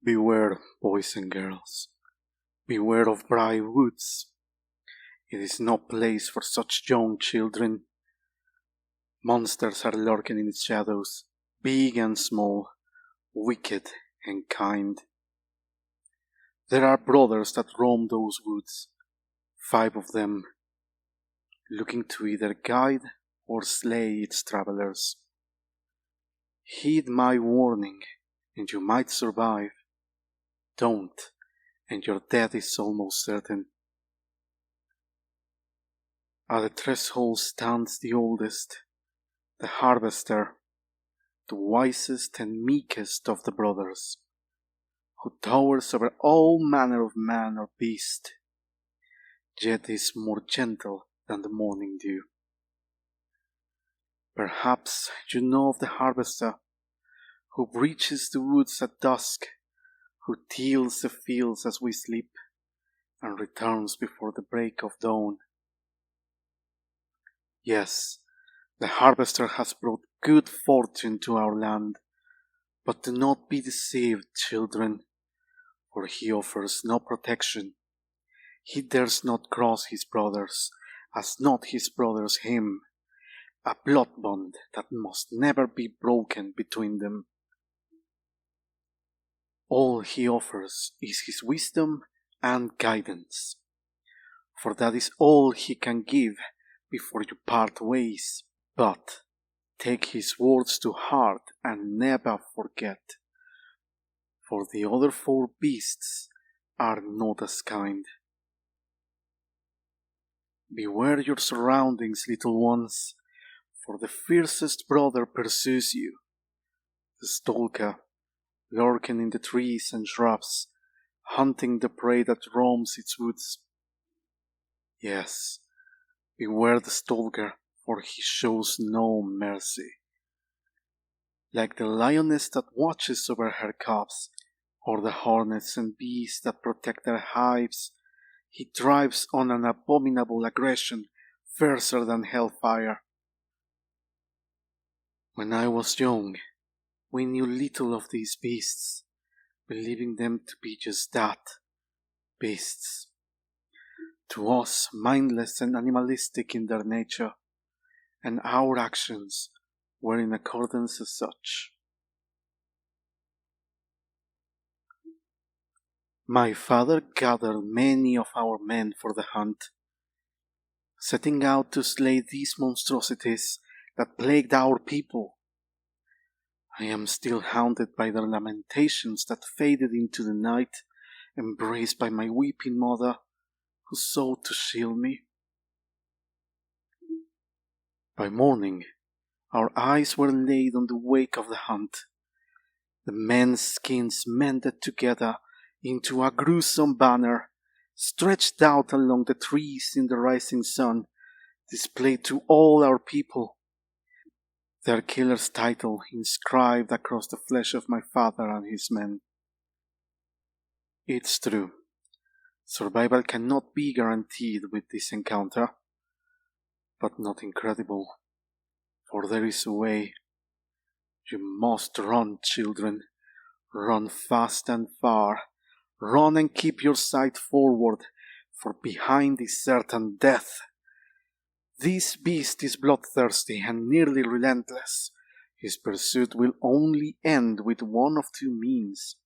Beware, boys and girls. Beware of bright woods. It is no place for such young children. Monsters are lurking in its shadows, big and small, wicked and kind. There are brothers that roam those woods, 5 of them, looking to either guide or slay its travelers. Heed my warning, and you might survive. Don't, and your death is almost certain. At the threshold stands the oldest, the harvester, the wisest and meekest of the brothers, who towers over all manner of man or beast, yet is more gentle than the morning dew. Perhaps you know of the harvester, who reaches the woods at dusk, who tills the fields as we sleep, and returns before the break of dawn. Yes, the harvester has brought good fortune to our land, but do not be deceived, children, for he offers no protection. He dares not cross his brothers, as not his brothers him, a blood bond that must never be broken between them. All he offers is his wisdom and guidance, for that is all he can give before you part ways. But take his words to heart and never forget, for the other 4 beasts are not as kind. Beware your surroundings, little ones, for the fiercest brother pursues you, the stalker, lurking in the trees and shrubs, hunting the prey that roams its woods. Yes, beware the stalker, for he shows no mercy. Like the lioness that watches over her cubs, or the hornets and bees that protect their hives, he drives on an abominable aggression fiercer than hellfire. When I was young, we knew little of these beasts, believing them to be just that, beasts. To us, mindless and animalistic in their nature, and our actions were in accordance as such. My father gathered many of our men for the hunt, setting out to slay these monstrosities that plagued our people. I am still haunted by their lamentations that faded into the night, embraced by my weeping mother, who sought to shield me. By morning, our eyes were laid on the wake of the hunt, the men's skins mended together into a gruesome banner, stretched out along the trees in the rising sun, displayed to all our people, their killer's title inscribed across the flesh of my father and his men. It's true, survival cannot be guaranteed with this encounter, but not incredible, for there is a way. You must run, children, run fast and far, run and keep your sight forward, for behind is certain death. This beast is bloodthirsty and nearly relentless. His pursuit will only end with one of 2 means.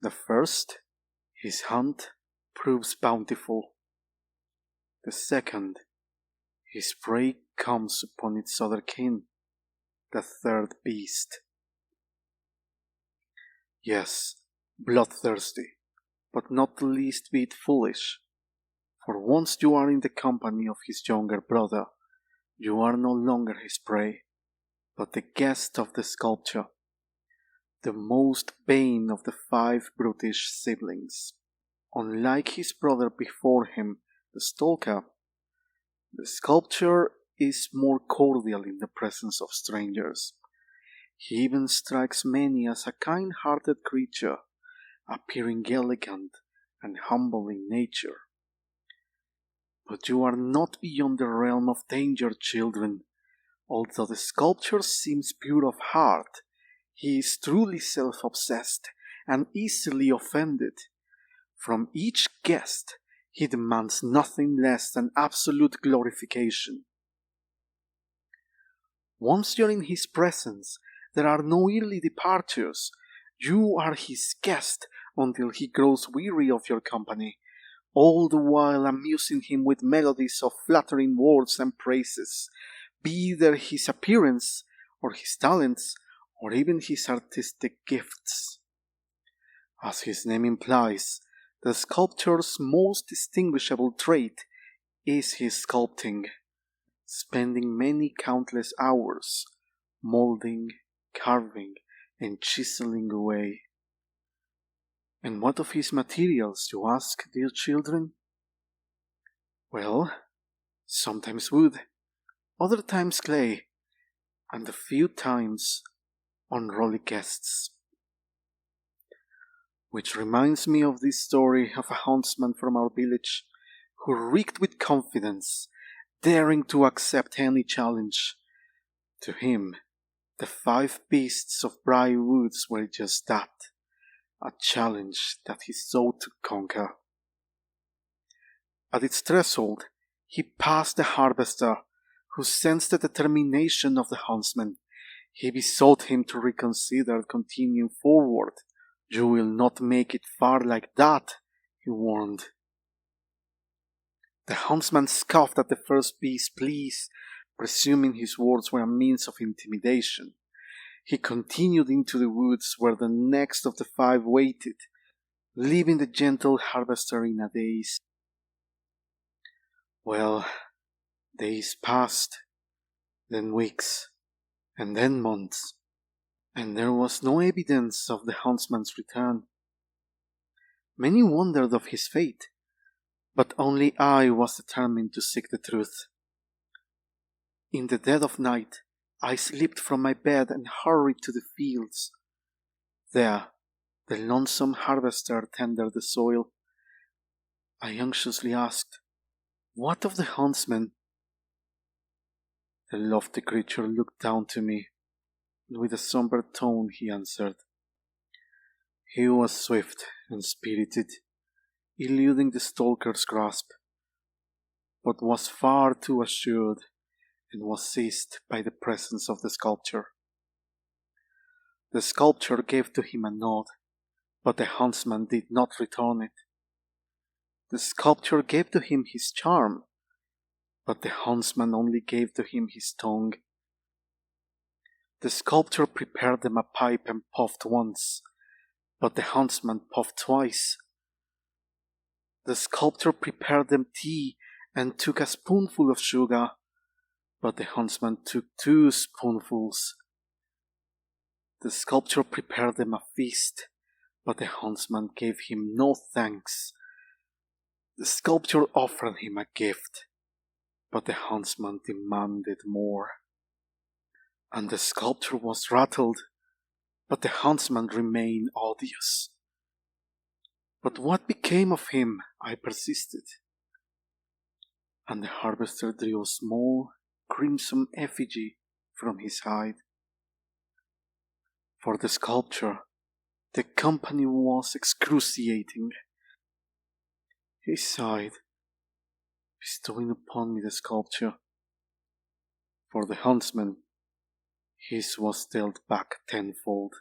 The first, his hunt proves bountiful. The second, his prey comes upon its other kin, the third beast. Yes, bloodthirsty, but not the least bit foolish. For once you are in the company of his younger brother, you are no longer his prey, but the guest of the sculpture, the most vain of the 5 brutish siblings. Unlike his brother before him, the stalker, the sculptor is more cordial in the presence of strangers. He even strikes many as a kind-hearted creature, appearing elegant and humble in nature. But you are not beyond the realm of danger, children. Although the sculptor seems pure of heart, he is truly self-obsessed and easily offended. From each guest, he demands nothing less than absolute glorification. Once you're in his presence, there are no early departures. You are his guest until he grows weary of your company, all the while amusing him with melodies of flattering words and praises, be there his appearance, or his talents, or even his artistic gifts. As his name implies, the sculptor's most distinguishable trait is his sculpting, spending many countless hours molding, carving, and chiseling away. And what of his materials, you ask, dear children? Well, sometimes wood, other times clay, and a few times unruly guests. Which reminds me of this story of a huntsman from our village who reeked with confidence, daring to accept any challenge. To him, the 5 beasts of Bray Woods were just that, a challenge that he sought to conquer. At its threshold, he passed the harvester, who sensed the determination of the huntsman. He besought him to reconsider continuing forward. You will not make it far like that, he warned. The huntsman scoffed at the first beast's pleas, presuming his words were a means of intimidation. He continued into the woods where the next of the 5 waited, leaving the gentle harvester in a daze. Well, days passed, then weeks, and then months, and there was no evidence of the huntsman's return. Many wondered of his fate, but only I was determined to seek the truth. In the dead of night, I slipped from my bed and hurried to the fields. There, the lonesome harvester tended the soil. I anxiously asked, "What of the huntsman?" The lofty creature looked down to me, and with a somber tone he answered, "He was swift and spirited, eluding the stalker's grasp, but was far too assured and was seized by the presence of the sculptor. The sculptor gave to him a nod, but the huntsman did not return it. The sculptor gave to him his charm, but the huntsman only gave to him his tongue. The sculptor prepared them a pipe and puffed once, but the huntsman puffed twice. The sculptor prepared them tea and took a spoonful of sugar, but the huntsman took 2 spoonfuls. The sculptor prepared them a feast, but the huntsman gave him no thanks. The sculptor offered him a gift, but the huntsman demanded more. And the sculptor was rattled, but the huntsman remained odious. But what became of him? I persisted. And the harvester drew a small crimson effigy from his hide. For the sculptor, the company was excruciating. He sighed, bestowing upon me the sculpture. For the huntsman, his was dealt back tenfold.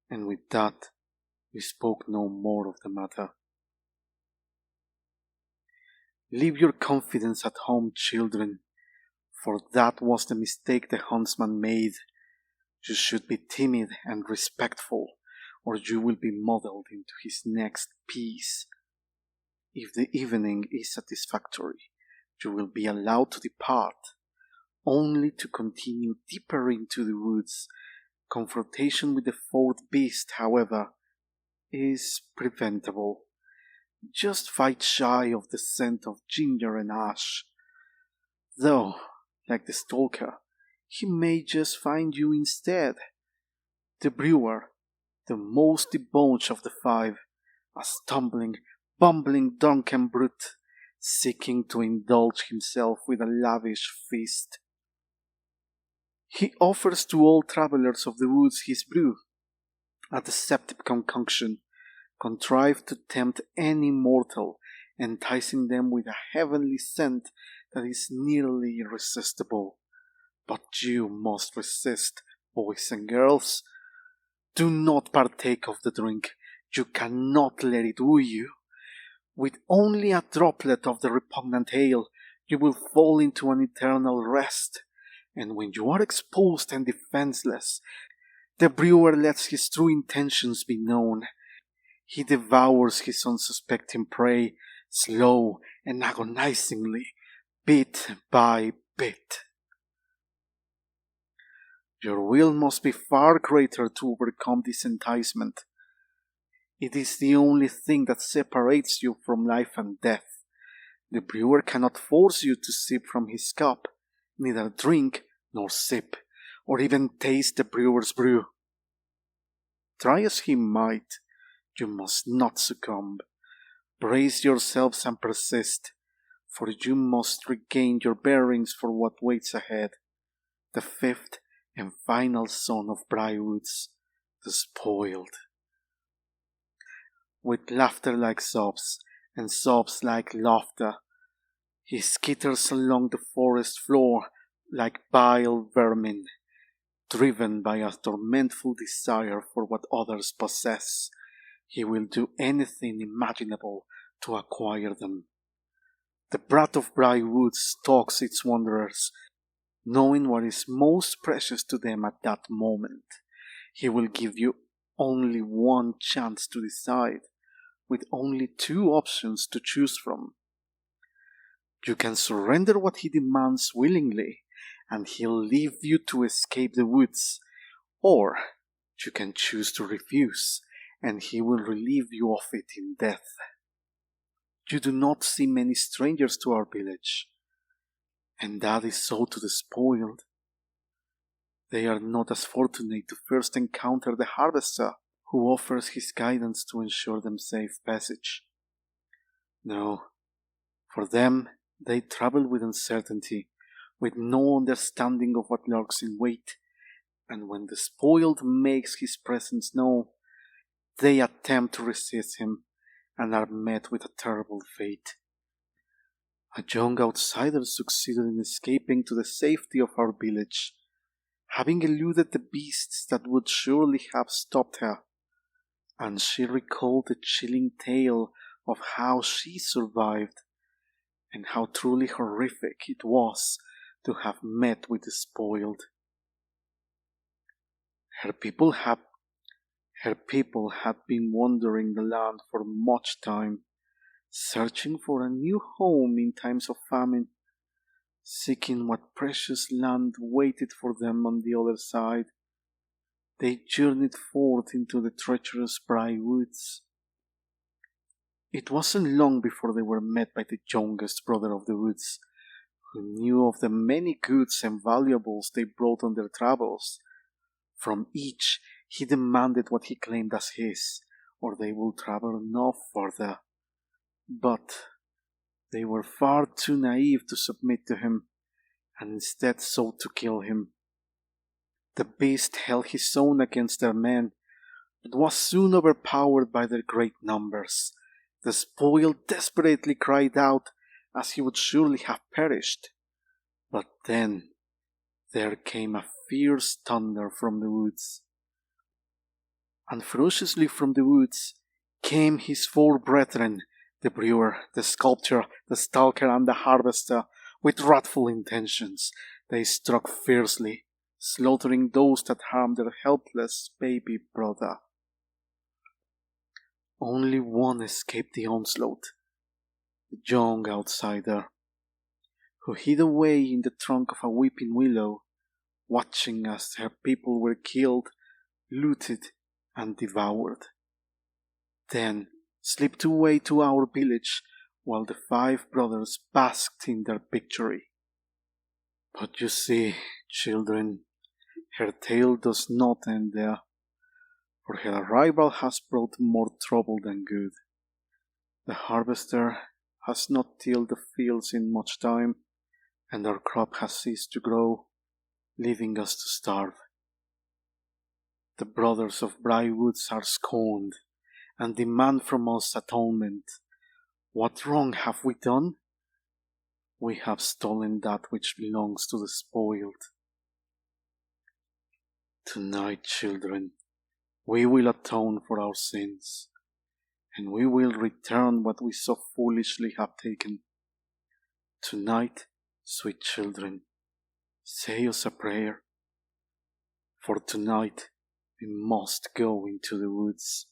And with that, we spoke no more of the matter. Leave your confidence at home, children, for that was the mistake the huntsman made. You should be timid and respectful, or you will be muddled into his next piece. If the evening is satisfactory, you will be allowed to depart, only to continue deeper into the woods. Confrontation with the 4th beast, however, is preventable. Just fight shy of the scent of ginger and ash. Though, like the stalker, he may just find you instead. The brewer, the most debauched of the 5, a stumbling, bumbling drunken brute, seeking to indulge himself with a lavish feast. He offers to all travelers of the woods his brew, A deceptive concoction contrived to tempt any mortal, enticing them with a heavenly scent that is nearly irresistible. But you must resist, boys and girls. Do not partake of the drink. You cannot let it woo you. With only a droplet of the repugnant ale, you will fall into an eternal rest. And when you are exposed and defenseless, the brewer lets his true intentions be known. He devours his unsuspecting prey, slow and agonizingly, bit by bit. Your will must be far greater to overcome this enticement. It is the only thing that separates you from life and death. The brewer cannot force you to sip from his cup, neither drink nor sip, or even taste the brewer's brew. Try as he might, you must not succumb. Brace yourselves and persist, for you must regain your bearings for what waits ahead. The fifth and final son of Briarwoods, the Spoiled. With laughter like sobs, and sobs like laughter, he skitters along the forest floor like vile vermin, driven by a tormentful desire for what others possess. He will do anything imaginable to acquire them. The brat of Briarwood stalks its wanderers, knowing what is most precious to them at that moment. He will give you only one chance to decide, with only two options to choose from. You can surrender what he demands willingly, and he'll leave you to escape the woods, or you can choose to refuse, and he will relieve you of it in death. You do not see many strangers to our village, and that is so to the Spoiled. They are not as fortunate to first encounter the harvester, who offers his guidance to ensure them safe passage. No, for them they travel with uncertainty, with no understanding of what lurks in wait, and when the Spoiled makes his presence known, they attempt to resist him, and are met with a terrible fate. A young outsider succeeded in escaping to the safety of our village, having eluded the beasts that would surely have stopped her, and she recalled the chilling tale of how she survived, and how truly horrific it was to have met with the Spoiled. Her people had been wandering the land for much time, searching for a new home in times of famine, seeking what precious land waited for them on the other side. They journeyed forth into the treacherous Briarwoods. It wasn't long before they were met by the youngest brother of the woods, who knew of the many goods and valuables they brought on their travels. From each he demanded what he claimed as his, or they would travel no further. But they were far too naive to submit to him, and instead sought to kill him. The beast held his own against their men, but was soon overpowered by their great numbers. The Spoiled desperately cried out, as he would surely have perished. But then there came a fierce thunder from the woods. And ferociously from the woods came his four brethren, the brewer, the sculptor, the stalker, and the harvester. With wrathful intentions, they struck fiercely, slaughtering those that harmed their helpless baby brother. Only one escaped the onslaught, the young outsider, who hid away in the trunk of a weeping willow, watching as her people were killed, looted, and devoured. Then slipped away to our village, while the five brothers basked in their victory. But you see, children, her tale does not end there, for her arrival has brought more trouble than good. The harvester has not tilled the fields in much time, and our crop has ceased to grow, leaving us to starve. The brothers of Brightwoods are scorned, and demand from us atonement. What wrong have we done? We have stolen that which belongs to the spoiled. Tonight, children, we will atone for our sins, and we will return what we so foolishly have taken. Tonight, sweet children, say us a prayer, for tonight we must go into the woods.